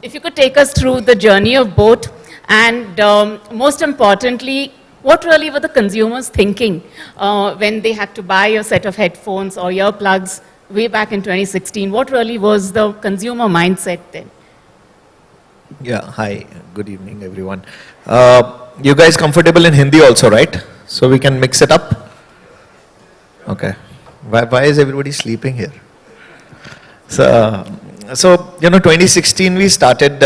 If you could take us through the journey of both, and most importantly, what really were the consumers thinking when they had to buy a set of headphones or earplugs way back in 2016? What really was the consumer mindset then? Yeah, hi, good evening everyone. You guys comfortable in Hindi also, right? So we can mix it up? Okay. Why is everybody sleeping here? So 2016 we started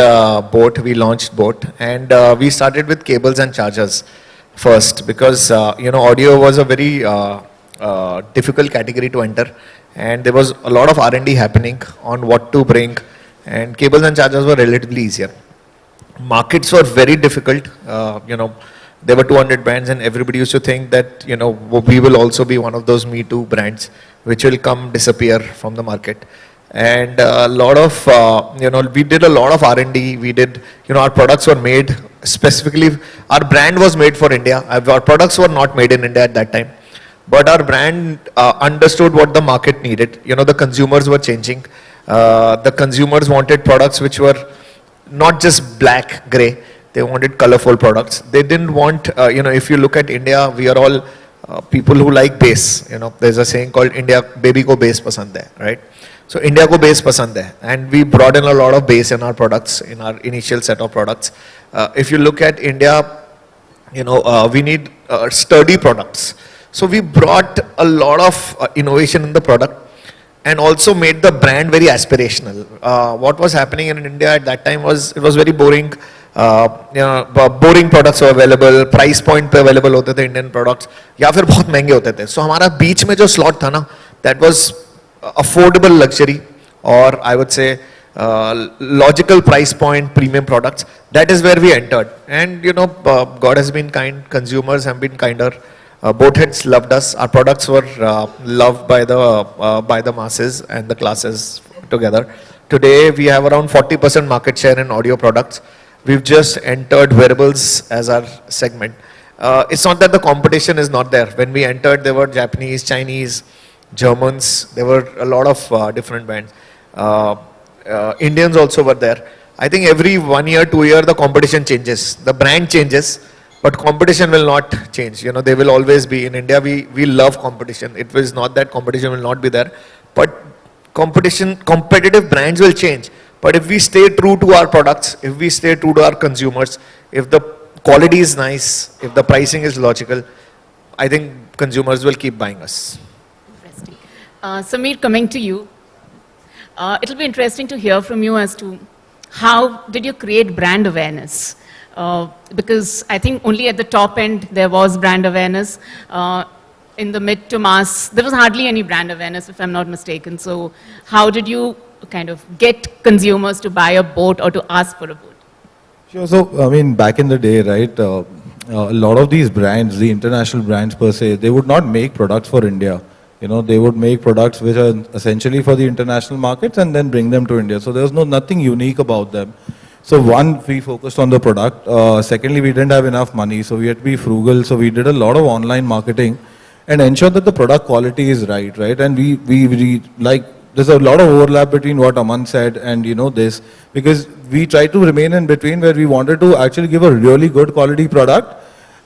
Boat, we launched Boat, and we started with cables and chargers first because, audio was a very difficult category to enter, and there was a lot of R&D happening on what to bring, and cables and chargers were relatively easier. Markets were very difficult, there were 200 brands and everybody used to think that, we will also be one of those Me Too brands which will come disappear from the market. And a lot of, we did a lot of R&D. We did, our products were made specifically, our brand was made for India. Our products were not made in India at that time. But our brand understood what the market needed. The consumers were changing. The consumers wanted products which were not just black, gray. They wanted colorful products. They didn't want, if you look at India, we are all people who like bass. There's a saying called India, baby ko bass pasand hai, right? So India ko bass pasand hai, and we brought in a lot of bass in our products, in our initial set of products. If you look at India, we need sturdy products. So we brought a lot of innovation in the product and also made the brand very aspirational. What was happening in India at that time was, it was very boring. Boring products were available, price point पे available होते थे Indian products, या फिर बहुत महंगे होते थे. So हमारा बीच में जो slot था ना, that was affordable luxury, or I would say logical price point premium products. That is where we entered, and God has been kind, consumers have been kinder. Both heads loved us. Our products were loved by the masses and the classes together. Today we have around 40% market share in audio products. We've just entered wearables as our segment. It's not that the competition is not there. When we entered, there were Japanese, Chinese, Germans, there were a lot of different brands. Indians also were there. I think every 1 year, 2 year, the competition changes. The brand changes, but competition will not change. They will always be. In India, we love competition. It was not that competition will not be there, but competitive brands will change. But if we stay true to our products, if we stay true to our consumers, if the quality is nice, if the pricing is logical, I think consumers will keep buying us. Interesting. Sameer, coming to you, it'll be interesting to hear from you as to how did you create brand awareness? Because I think only at the top end there was brand awareness. In the mid to mass, there was hardly any brand awareness, if I'm not mistaken. So how did you kind of get consumers to buy a boat or to ask for a boat? Sure. So, I mean, back in the day, right, a lot of these brands, the international brands per se, they would not make products for India. They would make products which are essentially for the international markets and then bring them to India. So there was nothing unique about them. So one, we focused on the product. Secondly, we didn't have enough money, so we had to be frugal. So we did a lot of online marketing and ensured that the product quality is right? And we like, there's a lot of overlap between what Aman said and this, because we try to remain in between where we wanted to actually give a really good quality product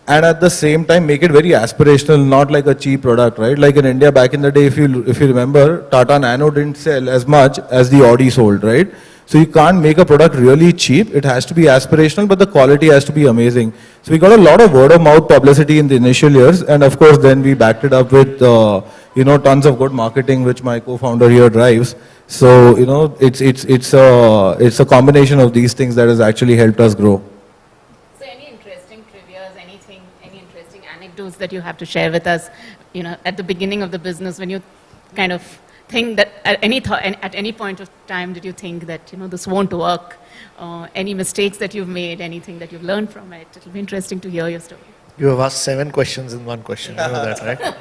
and at the same time make it very aspirational, not like a cheap product, right? Like in India back in the day, if you remember, Tata Nano didn't sell as much as the Audi sold, right? So you can't make a product really cheap. It has to be aspirational, but the quality has to be amazing. So we got a lot of word of mouth publicity in the initial years, and of course then we backed it up with tons of good marketing, which my co-founder here drives. So it's a combination of these things that has actually helped us grow. So any interesting trivias, any interesting anecdotes that you have to share with us, at the beginning of the business, when you kind of think that at any point of time did you think that this won't work? Any mistakes that you've made, anything that you've learned from it? It'll be interesting to hear your story. You have asked 7 questions in one question. You know that, right?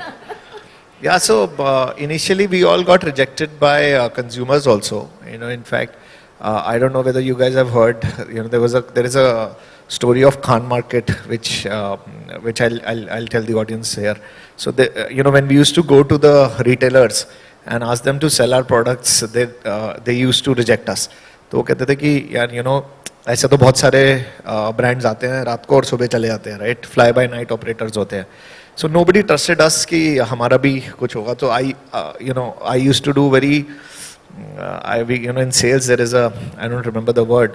Yeah. So initially we all got rejected by consumers also. In fact, I don't know whether you guys have heard. There is a story of Khan Market, which I'll tell the audience here. So when we used to go to the retailers and ask them to sell our products, they used to reject us. तो वो कहते थे कि यार ऐसे तो बहुत सारे ब्रांड्स आते हैं रात को और सुबह चले जाते हैं, right? Fly bye night operators होते हैं. सो नोबडी ट्रस्टेड अस कि हमारा भी कुछ होगा. तो I used to do very in sales there is I don't remember the word.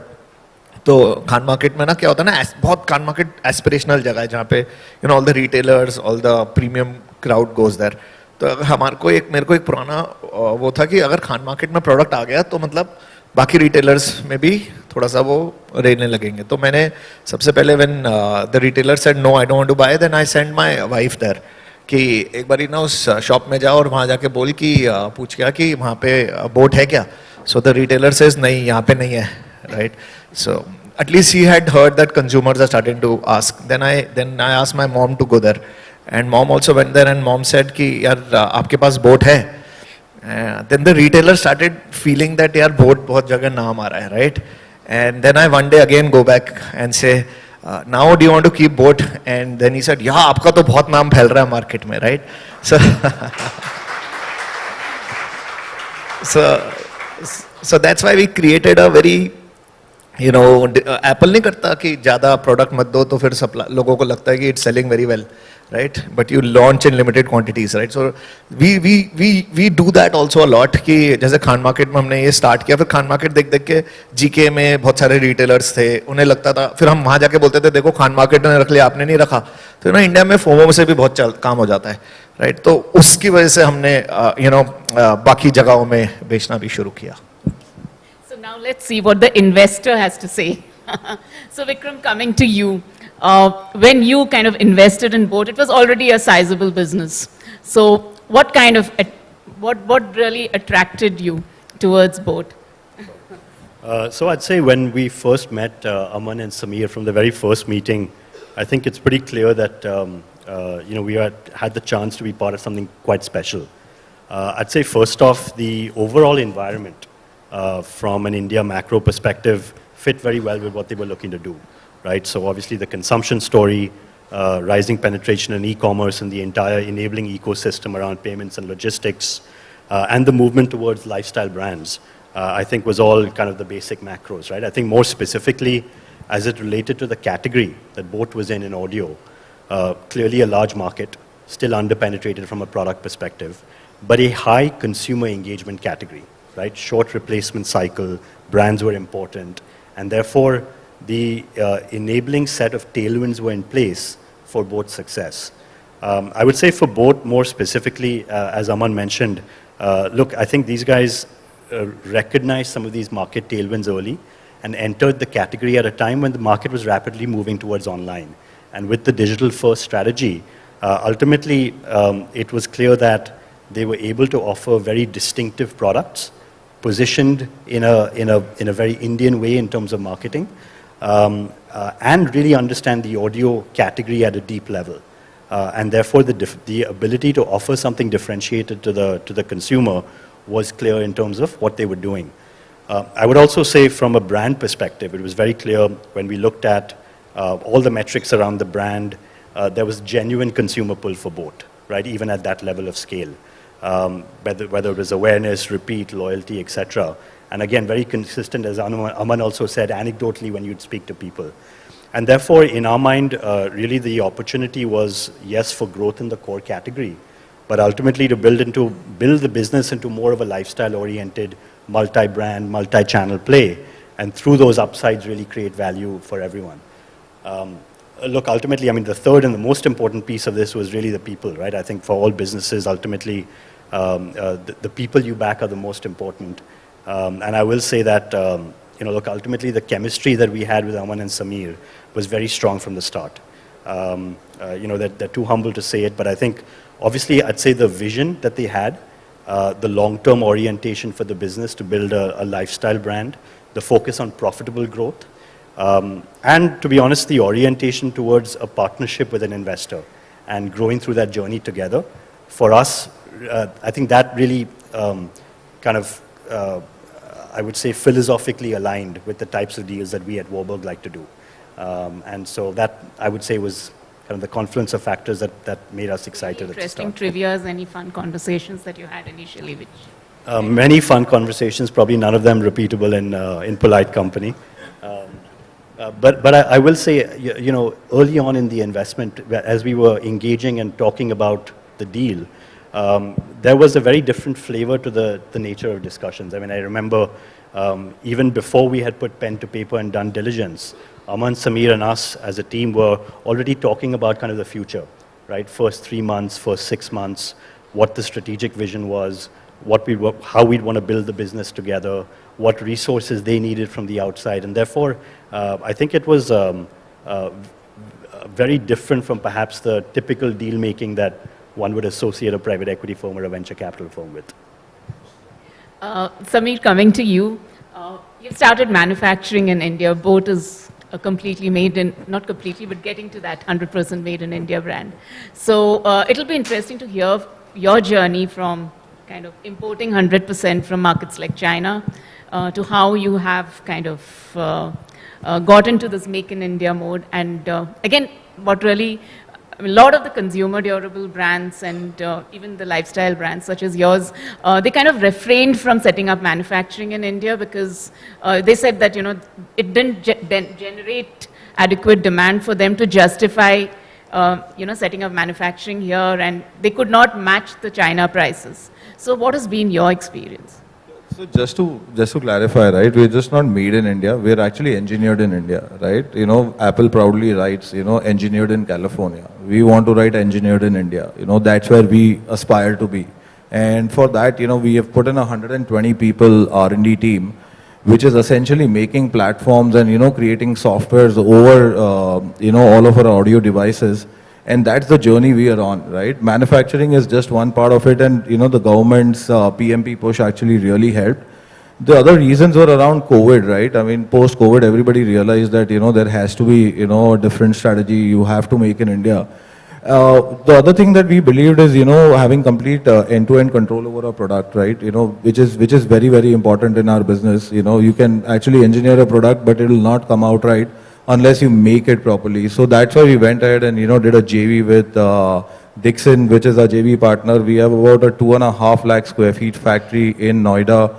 तो खान मार्केट में ना क्या होता है ना, बहुत खान मार्केट एस्पिरेशनल जगह है जहाँ पे all the retailers, all the premium crowd goes there. तो मेरे को एक पुराना वो था कि अगर खान मार्केट में प्रोडक्ट आ गया तो मतलब बाकी रिटेलर्स में भी थोड़ा सा वो रहने लगेंगे. तो मैंने सबसे पहले when the retailer said no I don't want to buy, then I send my wife there कि एक बारी ना उस शॉप में जाओ और वहाँ जाके बोल कि पूछ क्या कि वहाँ पे बोट है क्या. सो द रिटेलर सेज नहीं, यहाँ पे नहीं है, right? So at least he had heard that consumers are starting to ask. Then I asked my mom to go there, and mom also went there, and mom said कि यार आपके पास boat है. Then the retailer started feeling that यार boat बहुत जगह नाम आ रहा है, right? And then I one day again go back and say, now do you want to keep boat? And then he said, yeah, आपका तो बहुत नाम फैल रहा है मार्केट में, right? So that's why we created a very Apple नहीं करता कि ज़्यादा प्रोडक्ट मत दो तो फिर लोगों को लगता है कि it's selling very well, right? But you launch in limited quantities, right? So we do that also a lot कि जैसे खान मार्केट में हमने ये स्टार्ट किया, फिर खान मार्केट देख देख के जीके में बहुत सारे रिटेलर्स थे, उन्हें लगता था, फिर हम वहाँ जाके बोलते थे देखो खान मार्केट ने रख लिया, आपने नहीं रखा. तो इंडिया में फोमो से भी बहुत काम हो जाता है, राइट? तो उसकी वजह से हमने बाकी जगहों में बेचना भी शुरू किया. Now let's see what the investor has to say. So Vikram, coming to you, when you kind of invested in Boat, it was already a sizable business. So what what really attracted you towards Boat? So I'd say when we first met Aman and Sameer from the very first meeting, I think it's pretty clear that we had the chance to be part of something quite special. I'd say first off, the overall environment from an India macro perspective fit very well with what they were looking to do, right? So obviously the consumption story, rising penetration in e-commerce and the entire enabling ecosystem around payments and logistics, and the movement towards lifestyle brands, I think was all kind of the basic macros, right? I think more specifically, as it related to the category that Boat was in audio, clearly a large market, still under-penetrated from a product perspective, but a high consumer engagement category. Right? Short replacement cycle, brands were important, and therefore the enabling set of tailwinds were in place for Boat's success. I would say for Boat more specifically, as Aman mentioned, look, I think these guys recognized some of these market tailwinds early and entered the category at a time when the market was rapidly moving towards online. And with the digital first strategy, ultimately it was clear that they were able to offer very distinctive products positioned in a very Indian way in terms of marketing, and really understand the audio category at a deep level. And therefore the ability to offer something differentiated to the consumer was clear in terms of what they were doing. I would also say from a brand perspective, it was very clear when we looked at all the metrics around the brand, there was genuine consumer pull for Boat, right? Even at that level of scale. Whether it was awareness, repeat, loyalty, etc. And again, very consistent, as Aman also said, anecdotally when you'd speak to people. And therefore, in our mind, really the opportunity was, yes, for growth in the core category, but ultimately to build the business into more of a lifestyle-oriented, multi-brand, multi-channel play, and through those upsides really create value for everyone. Look, ultimately, I mean, the third and the most important piece of this was really the people, right? I think for all businesses, ultimately, the people you back are the most important. And I will say that, look, ultimately, the chemistry that we had with Aman and Sameer was very strong from the start. They're too humble to say it, but I think, obviously, I'd say the vision that they had, the long-term orientation for the business to build a lifestyle brand, the focus on profitable growth, and to be honest, the orientation towards a partnership with an investor and growing through that journey together. For us, I think that really I would say philosophically aligned with the types of deals that we at Warburg like to do. And so that, I would say, was kind of the confluence of factors that made us excited at the start. Interesting trivias, any fun conversations that you had initially? Many fun conversations, probably none of them repeatable in polite company. But I will say, you know, early on in the investment, as we were engaging and talking about the deal, there was a very different flavor to the nature of discussions. I mean, I remember even before we had put pen to paper and done diligence, Aman, Sameer, and us as a team were already talking about kind of the future, right? First 3 months, first 6 months, what the strategic vision was, how we'd want to build the business together, what resources they needed from the outside, and therefore, I think it was very different from perhaps the typical deal making that one would associate a private equity firm or a venture capital firm with. Sameer, coming to you, you've started manufacturing in India. Boat is a completely made in, not completely, but getting to that 100% made in India brand. So it'll be interesting to hear your journey from kind of importing 100% from markets like China to how you have kind of got into this make in India mode. And again, what really, a lot of the consumer durable brands and even the lifestyle brands such as yours, they kind of refrained from setting up manufacturing in India because they said that, you know, it didn't generate adequate demand for them to justify, you know, setting up manufacturing here, and they could not match the China prices. So what has been your experience? So just to clarify, right, we're just not made in India, we're actually engineered in India, right? You know, Apple proudly writes, you know, engineered in California. We want to write engineered in India. You know, that's where we aspire to be. And for that, you know, we have put in a 120 people R&D team, which is essentially making platforms and, you know, creating softwares over, you know, all of our audio devices. And that's the journey we are on, right? Manufacturing is just one part of it, and, you know, the government's PMP push actually really helped. The other reasons were around COVID, right? I mean, post-COVID, everybody realized that, you know, there has to be, you know, a different strategy you have to make in India. The other thing that we believed is, you know, having complete end-to-end control over our product, right? You know, which is very, very important in our business. You know, you can actually engineer a product, but it will not come out right unless you make it properly. So that's why we went ahead and, you know, did a JV with Dixon, which is our JV partner. We have about a 2.5 lakh square feet factory in Noida.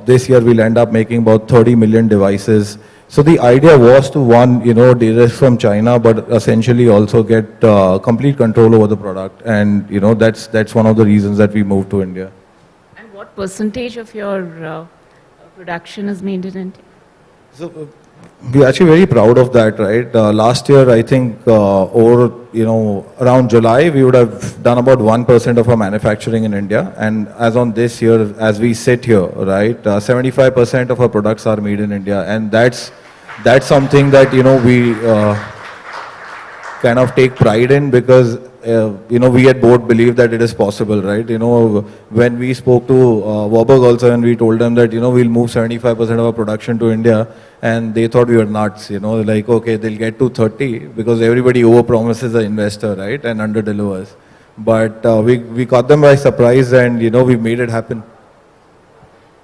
This year we'll end up making about 30 million devices. So the idea was to, one, you know, de-risk from China, but essentially also get complete control over the product. And, you know, that's one of the reasons that we moved to India. And what percentage of your production is made in India? So we're actually very proud of that, right? Last year, I think, over, you know, around July, we would have done about 1% of our manufacturing in India. And as on this year, as we sit here, right, 75% of our products are made in India. And that's something that, you know, we kind of take pride in because, you know, we at board believe that it is possible, right? You know, when we spoke to Warburg also and we told them that, you know, we'll move 75% of our production to India, and they thought we were nuts, you know, like, okay, they'll get to 30 because everybody overpromises the investor, right, and underdelivers. But we caught them by surprise and, you know, we made it happen.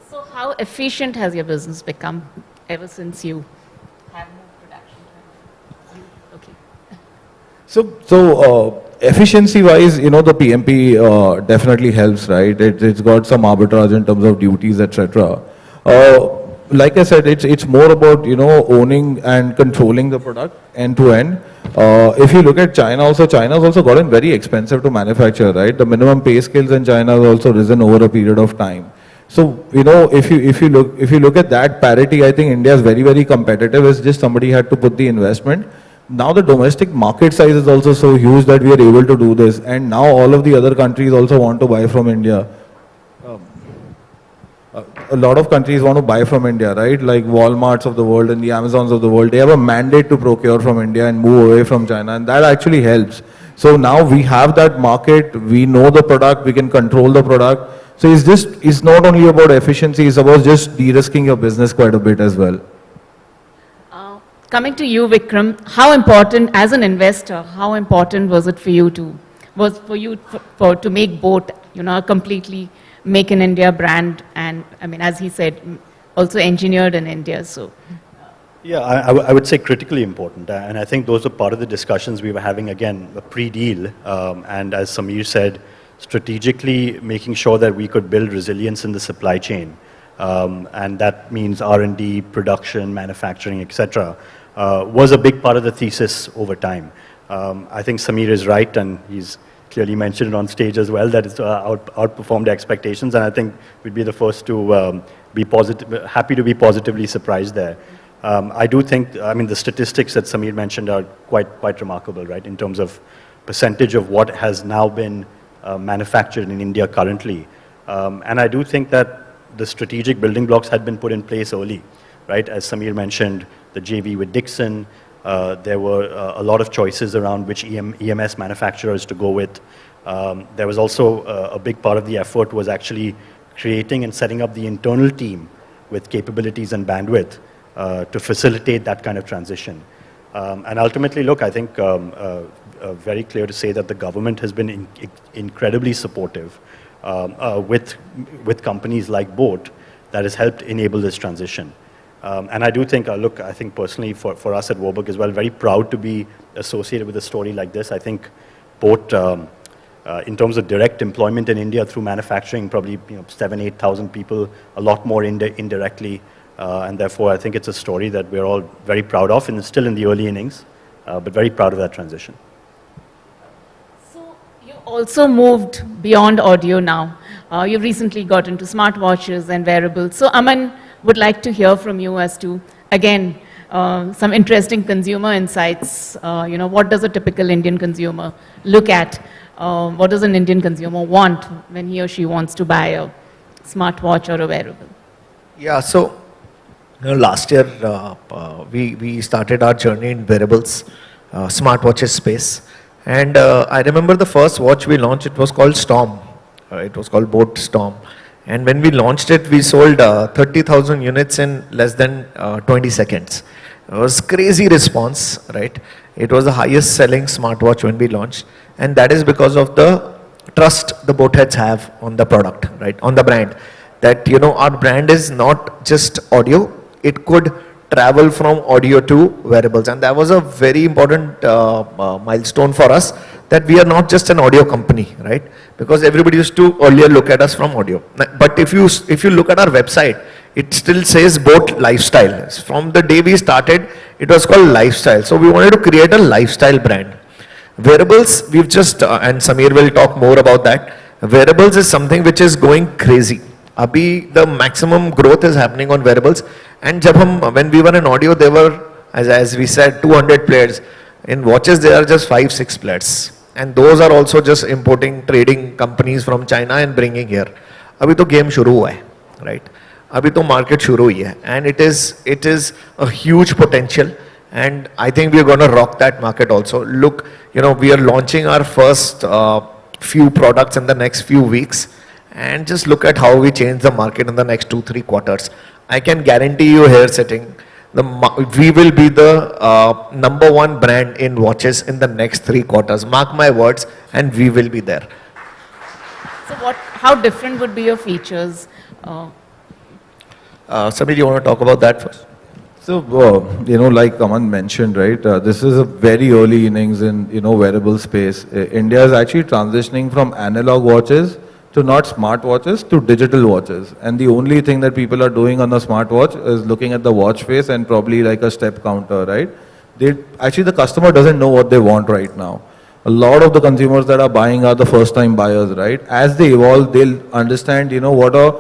So how efficient has your business become ever since you have moved production? Okay. So efficiency-wise, you know, the PMP definitely helps, right? It's got some arbitrage in terms of duties, etc. Like I said, it's more about, you know, owning and controlling the product end to end. If you look at China, China's also gotten very expensive to manufacture, right? The minimum pay scales in China has also risen over a period of time. So, you know, if you look at that parity, I think India is very, very competitive. It's just somebody had to put the investment. Now the domestic market size is also so huge that we are able to do this, and now all of the other countries also want to buy from India. A lot of countries want to buy from India, right? Like Walmarts of the world and the Amazons of the world, they have a mandate to procure from India and move away from China, and that actually helps. So now we have that market, we know the product, we can control the product. So it's not only about efficiency, it's about just de-risking your business quite a bit as well. Coming to you, Vikram, how important, as an investor, how important was it for you to make both, you know, a completely make in India brand, and I mean, as he said, also engineered in India, so. Yeah, I would say critically important, and I think those are part of the discussions we were having, again, pre-deal, and as Sameer said, strategically making sure that we could build resilience in the supply chain. And that means R&D, production, manufacturing, etc., was a big part of the thesis over time. I think Samir is right, and he's clearly mentioned it on stage as well, that it's outperformed expectations, and I think we'd be the first to be happy to be positively surprised there. I do think, I mean, the statistics that Samir mentioned are quite remarkable, right, in terms of percentage of what has now been manufactured in India currently. And I do think that the strategic building blocks had been put in place early, right? As Samir mentioned, the JV with Dixon, there were a lot of choices around which EMS manufacturers to go with. There was also a big part of the effort was actually creating and setting up the internal team with capabilities and bandwidth to facilitate that kind of transition. And ultimately, look, I think very clear to say that the government has been incredibly supportive with companies like Boat that has helped enable this transition. And I do think, look, I think personally for us at Warburg as well, very proud to be associated with a story like this. I think Boat, in terms of direct employment in India through manufacturing, probably 7,000, 8,000 people, a lot more indirectly. And therefore, I think it's a story that we're all very proud of, and it's still in the early innings, but very proud of that transition. So you also moved beyond audio now. You've recently got into smartwatches and wearables. So Aman would like to hear from you as to, again, some interesting consumer insights. What does a typical Indian consumer look at? What does an Indian consumer want when he or she wants to buy a smartwatch or a wearable? Yeah, so last year we started our journey in wearables, smartwatches space. And I remember the first watch we launched, it was called Storm. It was called Boat Storm. And when we launched it, we sold 30,000 units in less than 20 seconds. It was crazy response, right? It was the highest selling smartwatch when we launched. And that is because of the trust the boat heads have on the product, right? On the brand. That, our brand is not just audio. It could travel from audio to wearables. And that was a very important milestone for us, that we are not just an audio company, right? Because everybody used to earlier look at us from audio. But if you look at our website, it still says Boat Lifestyle. From the day we started, it was called Lifestyle. So we wanted to create a lifestyle brand. Wearables, we've just, and Samir will talk more about that. Wearables is something which is going crazy. Abhi, the maximum growth is happening on wearables. And when we were in audio, there were, as we said, 200 players. In watches, there are just 5-6 players. And those are also just importing, trading companies from China and bringing here. Abhi to game shuru hua hai, right? Abhi to market shuru hui hai. And it is a huge potential. And I think we're going to rock that market also. Look, we are launching our first few products in the next few weeks. And just look at how we change the market in the next 2-3 quarters. I can guarantee you here sitting, we will be the #1 brand in watches in the next 3 quarters. Mark my words, and we will be there. So how different would be your features? Samir, you want to talk about that first? So, like Aman mentioned, right, this is a very early innings in, wearable space. India is actually transitioning from analog watches to not smartwatches to digital watches. And the only thing that people are doing on the smartwatch is looking at the watch face and probably like a step counter, right? Actually, the customer doesn't know what they want right now. A lot of the consumers that are buying are the first time buyers, right? As they evolve, they'll understand, what a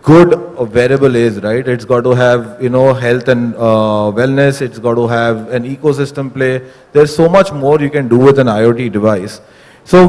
good wearable is, right? It's got to have, health and wellness. It's got to have an ecosystem play. There's so much more you can do with an IoT device. So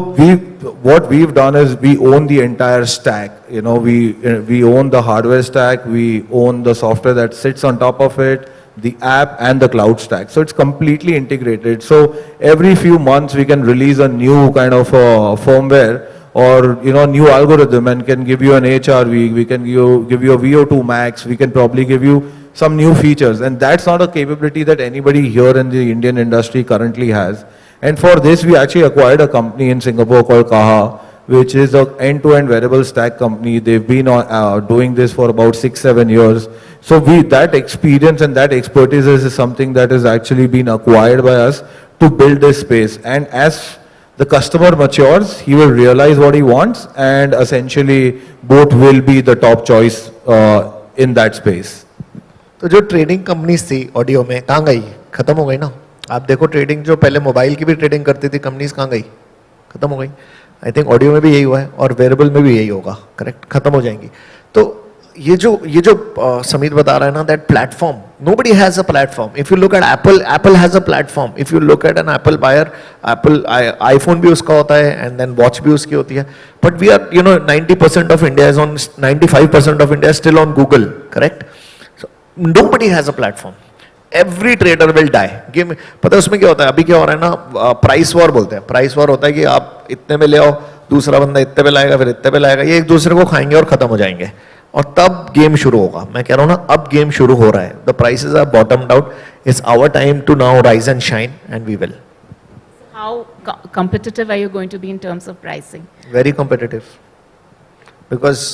what we've done is we own the entire stack. We own the hardware stack, we own the software that sits on top of it, the app and the cloud stack. So it's completely integrated. So every few months we can release a new kind of firmware or new algorithm and can give you an HRV, we can give you a VO2 max, we can probably give you some new features. And that's not a capability that anybody here in the Indian industry currently has. And for this, we actually acquired a company in Singapore called Kaha, which is an end-to-end wearable stack company. They've been doing this for about 6-7 years. So that experience and that expertise is something that has actually been acquired by us to build this space. And as the customer matures, he will realize what he wants, and essentially both will be the top choice in that space. तो जो trading companies थी audio में कहाँ गई? खत्म हो गई ना. आप देखो ट्रेडिंग जो पहले मोबाइल की भी ट्रेडिंग करती थी कंपनीज कहाँ गई? खत्म हो गई. आई थिंक ऑडियो में भी यही हुआ है और वेरेबल में भी यही होगा. करेक्ट, खत्म हो जाएंगी. तो ये जो समीर बता रहा है ना, that platform, nobody has a platform. If you look at Apple has a platform. If you look at an Apple buyer, iPhone भी उसका होता है and then watch भी उसकी होती है. But we are, 90% of India is on, 95% of India is still on Google, correct? So nobody has a platform. Every trader will die. पता है उसमें क्या होता है? अभी क्या हो रहा है ना, प्राइस वॉर बोलते हैं. प्राइस वॉर होता है कि आप इतने में ले आओ, दूसरा बंदा इतने पे लाएगा, फिर इतने पे लाएगा, ये एक दूसरे को खाएंगे और खत्म हो जाएंगे. और तब गेम शुरू होगा. मैं कह रहा हूं ना, अब गेम शुरू हो रहा है. The prices are bottomed out. It's our time to now rise and shine and we will. How competitive are you going to be in terms of pricing? Very competitive. Because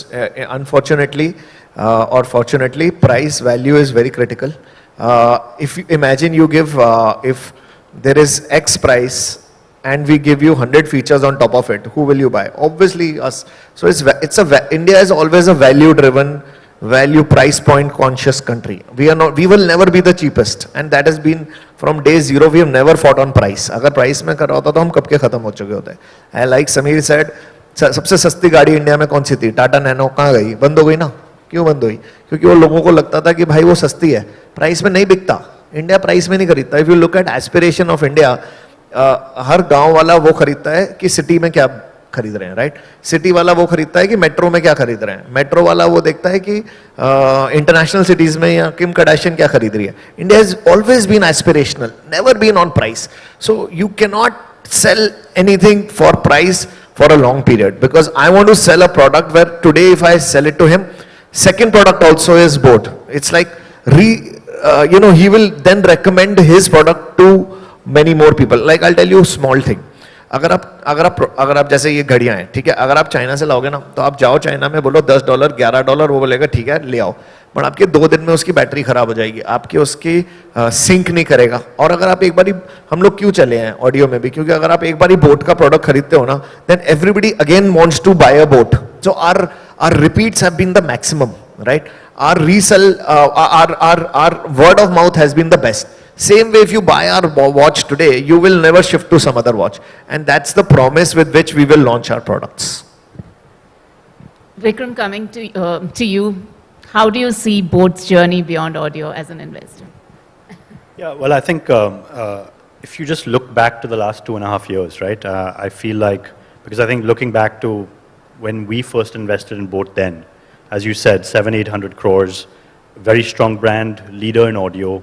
unfortunately or fortunately, price value is very critical. If you imagine you give, if there is X price and we give you 100 features on top of it, who will you buy? Obviously us. So India is always a value driven, value price point conscious country. We will never be the cheapest, and that has been from day zero. We have never fought on price. अगर price में कर रहा होता तो हम कब के खत्म हो चुके होते. Like Sameer said, सबसे सस्ती गाड़ी इंडिया में कौन सी थी? टाटा नैनो. कहाँ गई? बंद हो गई ना. क्यों बंद हुई? क्योंकि वो लोगों को लगता था कि भाई वो सस्ती है, प्राइस में नहीं बिकता. इंडिया प्राइस में नहीं खरीदता. If you look at aspiration of India, हर गांव वाला वो खरीदता है कि सिटी में क्या खरीद रहे हैं, राइट? सिटी वाला वो खरीदता है कि मेट्रो में क्या खरीद रहे हैं. मेट्रो वाला वो देखता है कि इंटरनेशनल सिटीज में या किम कार्दाशियन क्या खरीद रही है. India has always been aspirational, never been on price. So you can not sell anything for price for a long period, because I want to sell a product where today if I sell it to him, second product also is bought. It's like he will then recommend his product to many more people. Like I'll tell you a small thing. अगर आप जैसे ये घड़ियां हैं, ठीक है, अगर आप चाइना से लाओगे ना, तो आप जाओ चाइना में बोलो $10 $11, वो बोलेगा ठीक है ले आओ, बट आपके 2 दिन में उसकी बैटरी खराब हो जाएगी, आपके उसकी सिंक नहीं करेगा. और अगर आप एक बारी, हम लोग क्यों चले हैं ऑडियो में भी, क्योंकि अगर आप एक बारी बोट का प्रोडक्ट खरीदते हो ना, then everybody again wants to buy a boat. So our repeats have been the maximum, right? Our resell, our word of mouth has been the best. Same way, if you buy our watch today, you will never shift to some other watch, and that's the promise with which we will launch our products. Vikram, coming to you, how do you see boAt's journey beyond audio as an investor? Yeah, well, I think if you just look back to the last 2.5 years, right? I feel like, because I think looking back to when we first invested in boAt, then, as you said, 700-800 crores, very strong brand, leader in audio,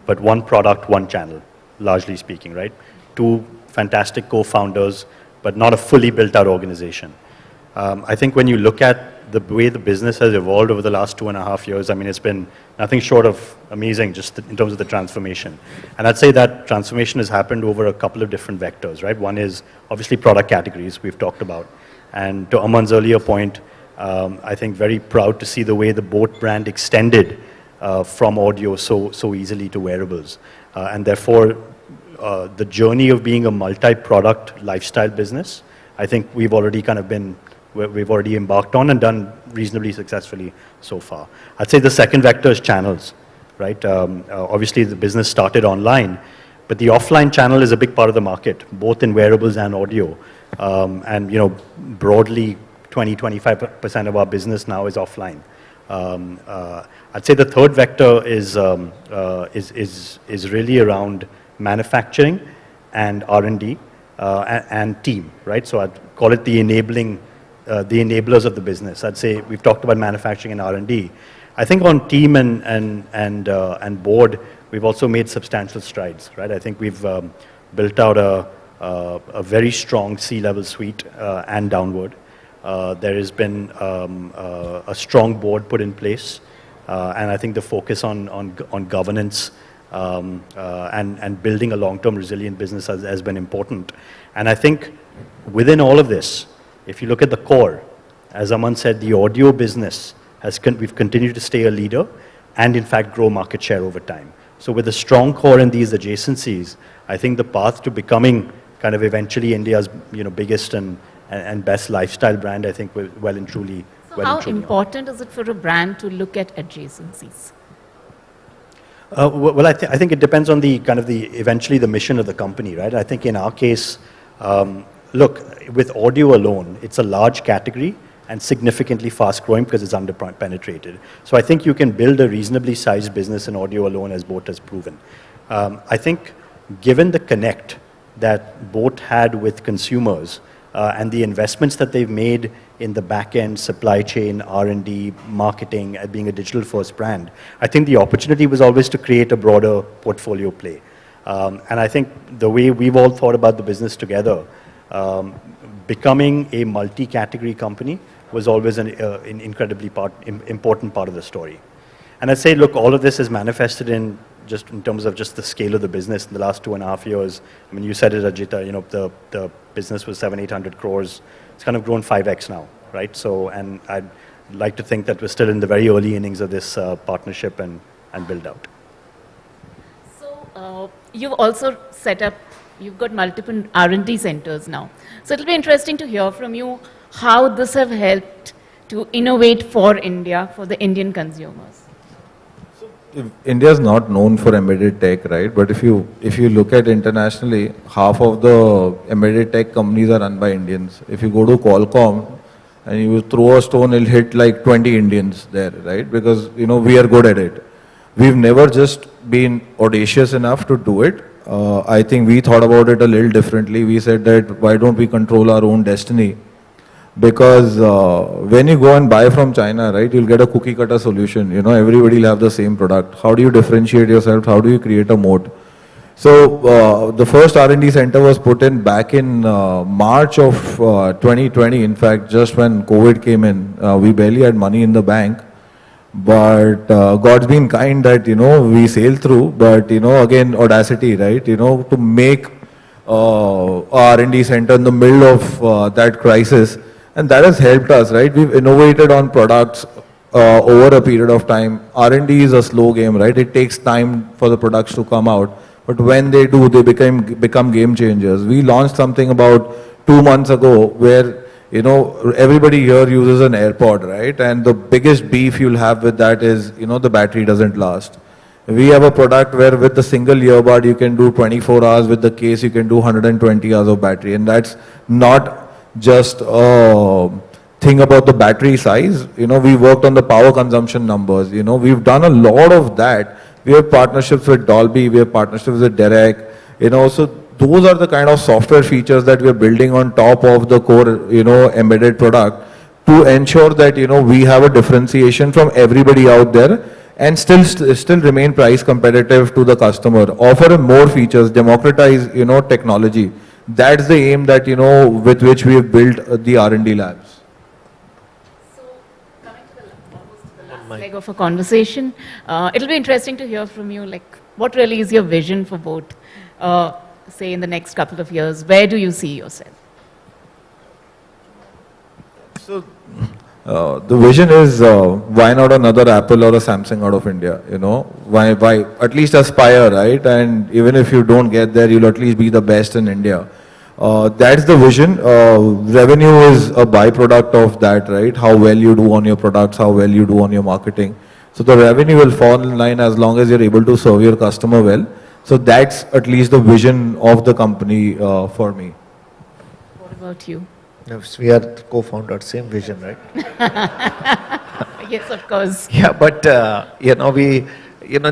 but one product, one channel, largely speaking, right? 2 fantastic co-founders, but not a fully built-out organization. I think when you look at the way the business has evolved over the last 2.5 years, I mean, it's been nothing short of amazing just in terms of the transformation. And I'd say that transformation has happened over a couple of different vectors, right? One is obviously product categories we've talked about. And to Aman's earlier point, I think very proud to see the way the boAt brand extended from audio so easily to wearables. And therefore, the journey of being a multi-product lifestyle business, I think we've already embarked on and done reasonably successfully so far. I'd say the second vector is channels, right? Obviously, the business started online, but the offline channel is a big part of the market, both in wearables and audio. And broadly, 20-25% of our business now is offline. I'd say the third vector is really around manufacturing and R&D and team, right? So I'd call it the enablers of the business. I'd say we've talked about manufacturing and R&D. I think on team and board, we've also made substantial strides, right? I think we've built out a very strong C-level suite and downward. There has been a strong board put in place, and I think the focus on governance and building a long-term resilient business has been important. And I think within all of this, if you look at the core, as Aman said, the audio business we've continued to stay a leader and in fact grow market share over time. So with a strong core in these adjacencies, I think the path to becoming kind of eventually India's biggest and best lifestyle brand, I think we're well and truly. So how important is it for a brand to look at adjacencies? Well, I think it depends on the kind of eventually the mission of the company, right? I think in our case, look, with audio alone, it's a large category and significantly fast growing because it's under-penetrated. So I think you can build a reasonably sized business in audio alone, as Boat has proven. I think given the connect that Boat had with consumers and the investments that they've made in the back-end supply chain, R&D, marketing, being a digital-first brand, I think the opportunity was always to create a broader portfolio play. And I think the way we've all thought about the business together, becoming a multi-category company was always an incredibly important part of the story. And I'd say, look, all of this is manifested in just in terms of just the scale of the business in the last 2.5 years. I mean, you said it, Ajita, the business was 700-800 crores. It's kind of grown 5x now, right? So, and I'd like to think that we're still in the very early innings of this partnership and build out. So you've also set up, you've got multiple R&D centers now. So it'll be interesting to hear from you how this have helped to innovate for India, for the Indian consumers. India is not known for embedded tech, right? But if you look at internationally, half of the embedded tech companies are run by Indians. If you go to Qualcomm and you throw a stone, it'll hit like 20 Indians there, right? Because we are good at it. We've never just been audacious enough to do it. I think we thought about it a little differently. We said that why don't we control our own destiny? Because when you go and buy from China, right, you'll get a cookie cutter solution. Everybody will have the same product. How do you differentiate yourself? How do you create a moat? So the first R&D center was put in back in March of 2020. In fact, just when COVID came in, we barely had money in the bank. But God's been kind that, we sailed through. But, again, audacity, right? To make R&D center in the middle of that crisis. And that has helped us, right? We've innovated on products over a period of time. R&D is a slow game, right? It takes time for the products to come out. But when they do, they become game changers. We launched something about 2 months ago where, everybody here uses an AirPod, right? And the biggest beef you'll have with that is, the battery doesn't last. We have a product where with the single earbud, you can do 24 hours. With the case, you can do 120 hours of battery. And that's not just a thing about the battery size. We worked on the power consumption numbers. We've done a lot of that. We have partnerships with Dolby. We have partnerships with Derek. So those are the kind of software features that we're building on top of the core, embedded product to ensure that, we have a differentiation from everybody out there and still remain price competitive to the customer. Offer more features, democratize, technology. That's the aim that, with which we have built the R&D labs. So, coming to almost to the last leg of a conversation, it'll be interesting to hear from you, like, what really is your vision for Boat, say in the next couple of years? Where do you see yourself? So, the vision is, why not another Apple or a Samsung out of India, Why at least aspire, right? And even if you don't get there, you'll at least be the best in India. That's the vision. Revenue is a byproduct of that, right? How well you do on your products, how well you do on your marketing. So the revenue will fall in line as long as you're able to serve your customer well. So that's at least the vision of the company for me. What about you? Yes, we are co-founders, same vision, right? Yes, of course. Yeah, but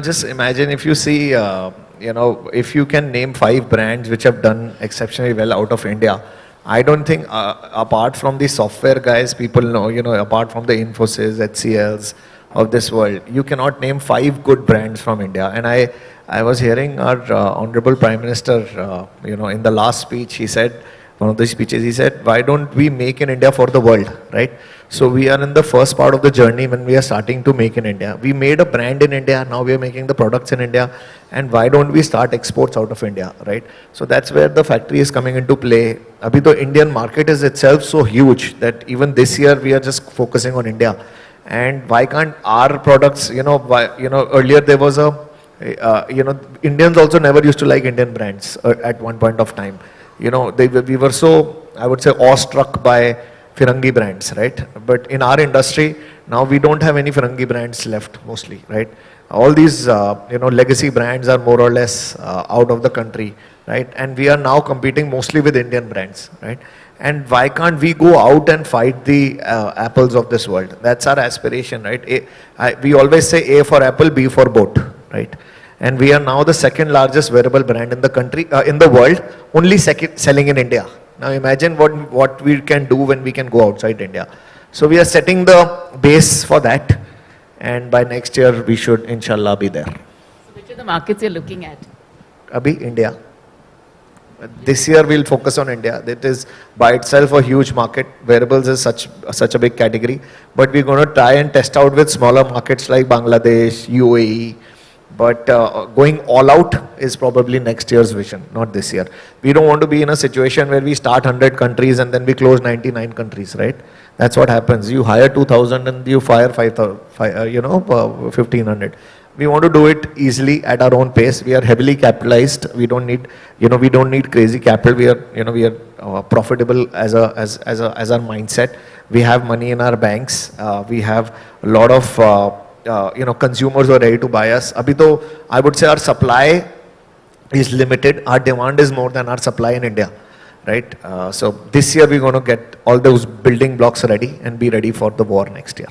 just imagine if you see, if you can name 5 brands which have done exceptionally well out of India. I don't think, apart from the software guys, people know, apart from the Infosys, HCLs of this world, you cannot name 5 good brands from India. And I was hearing our Honorable Prime Minister, in the last speech, he said, one of the speeches, he said, why don't we make in India for the world, right? So we are in the first part of the journey when we are starting to make in India. We made a brand in India, now we are making the products in India, and why don't we start exports out of India, right? So that's where the factory is coming into play. Abhi, the Indian market is itself so huge that even this year we are just focusing on India. And why can't our products, earlier there was a, Indians also never used to like Indian brands at one point of time. we were so, I would say, awestruck by Firangi brands, right? But in our industry, now we don't have any Firangi brands left mostly, right? All these, legacy brands are more or less out of the country, right? And we are now competing mostly with Indian brands, right? And why can't we go out and fight the Apples of this world? That's our aspiration, right? We always say A for Apple, B for boat, right? And we are now the second largest wearable brand in the country, in the world, only second selling in India. Now imagine what we can do when we can go outside India. So we are setting the base for that. And by next year, we should, inshallah, be there. So which are the markets you're looking at? Abhi, India. This year, we'll focus on India. That is by itself a huge market. Wearables is such a big category. But we're going to try and test out with smaller markets like Bangladesh, UAE. But going all out is probably next year's vision, not this year. We don't want to be in a situation where we start 100 countries and then we close 99 countries, right? That's what happens. You hire 2,000 and you fire 1,500. We want to do it easily at our own pace. We are heavily capitalized. We don't need, we don't need crazy capital. We are profitable as our mindset. We have money in our banks. We have a lot of consumers who are ready to buy us. Abhi to, I would say our supply is limited. Our demand is more than our supply in India, right? So this year we're going to get all those building blocks ready and be ready for the war next year.